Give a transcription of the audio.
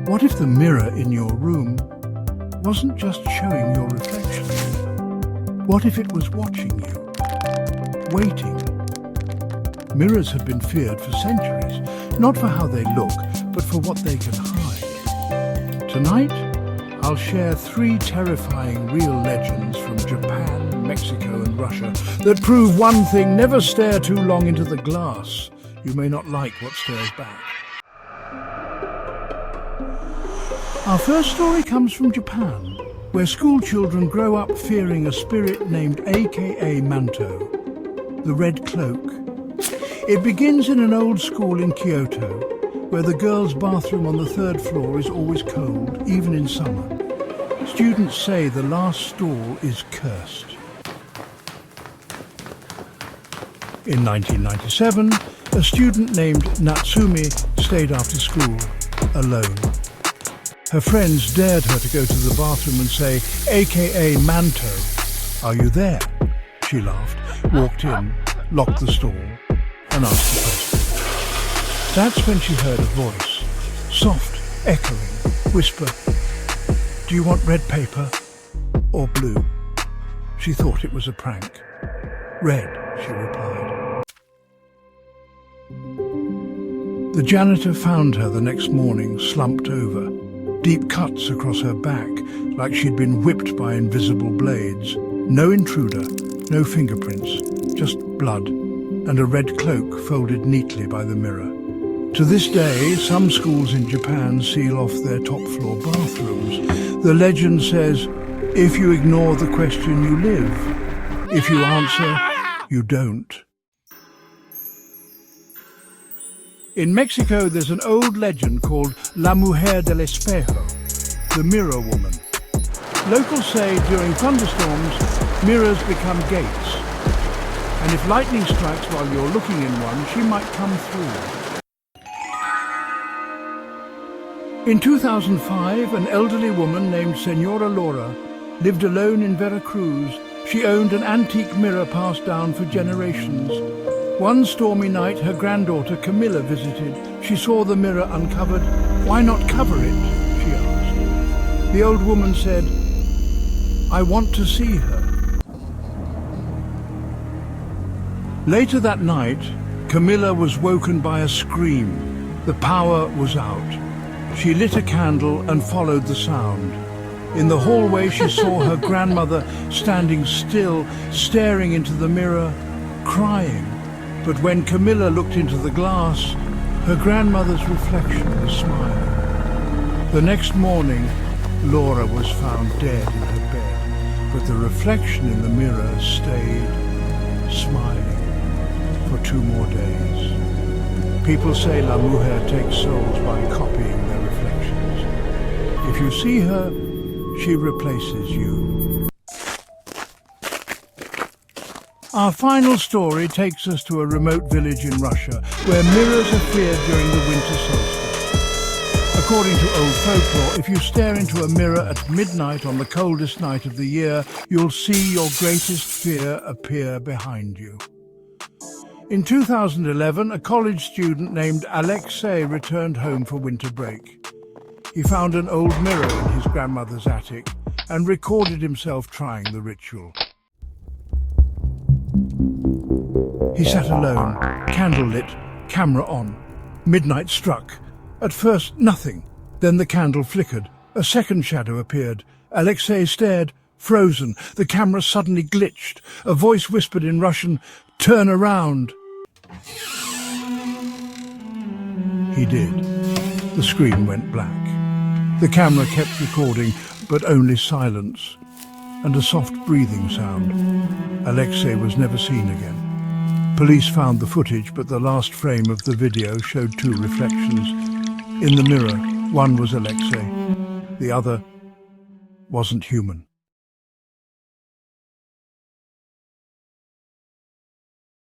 What if the mirror in your room wasn't just showing your reflection? What if it was watching you, waiting? Mirrors have been feared for centuries, not for how they look, but for what they can hide. Tonight, I'll share 3 terrifying real legends from Japan, Mexico and Russia that prove one thing: never stare too long into the glass. You may not like what stares back. Our first story comes from Japan, where school children grow up fearing a spirit named aka Manto, the Red Cloak. It begins in an old school in Kyoto, where the girls' bathroom on the 3rd floor is always cold, even in summer. Students say the last stall is cursed. In 1997, a student named Natsumi stayed after school, alone. Her friends dared her to go to the bathroom and say, "AKA Manto, are you there?" She laughed, walked in, locked the stall, and asked the question. That's when she heard a voice, soft, echoing, whisper, "Do you want red paper or blue?" She thought it was a prank. "Red," she replied. The janitor found her the next morning, slumped over, deep cuts across her back, like she'd been whipped by invisible blades. No intruder, no fingerprints, just blood, and a red cloak folded neatly by the mirror. To this day, some schools in Japan seal off their top-floor bathrooms. The legend says, if you ignore the question, you live. If you answer, you don't. In Mexico, there's an old legend called La Mujer del Espejo, the mirror woman. Locals say during thunderstorms, mirrors become gates. And if lightning strikes while you're looking in one, she might come through. In 2005, an elderly woman named Senora Laura lived alone in Veracruz. She owned an antique mirror passed down for generations. One stormy night, her granddaughter Camilla visited. She saw the mirror uncovered. "Why not cover it?" she asked. The old woman said, "I want to see her." Later that night, Camilla was woken by a scream. The power was out. She lit a candle and followed the sound. In the hallway, she saw her grandmother standing still, staring into the mirror, crying. But when Camilla looked into the glass, her grandmother's reflection was smiling. The next morning, Laura was found dead in her bed, but the reflection in the mirror stayed smiling for 2 more days. People say La Mujer takes souls by copying their reflections. If you see her, she replaces you. Our final story takes us to a remote village in Russia, where mirrors are feared during the winter solstice. According to old folklore, if you stare into a mirror at midnight on the coldest night of the year, you'll see your greatest fear appear behind you. In 2011, a college student named Alexei returned home for winter break. He found an old mirror in his grandmother's attic and recorded himself trying the ritual. He sat alone, candle lit, camera on. Midnight struck. At first, nothing. Then the candle flickered. A second shadow appeared. Alexei stared, frozen. The camera suddenly glitched. A voice whispered in Russian, "Turn around." He did. The screen went black. The camera kept recording, but only silence and a soft breathing sound. Alexei was never seen again. Police found the footage, but the last frame of the video showed 2 reflections. In the mirror, one was Alexei, the other wasn't human.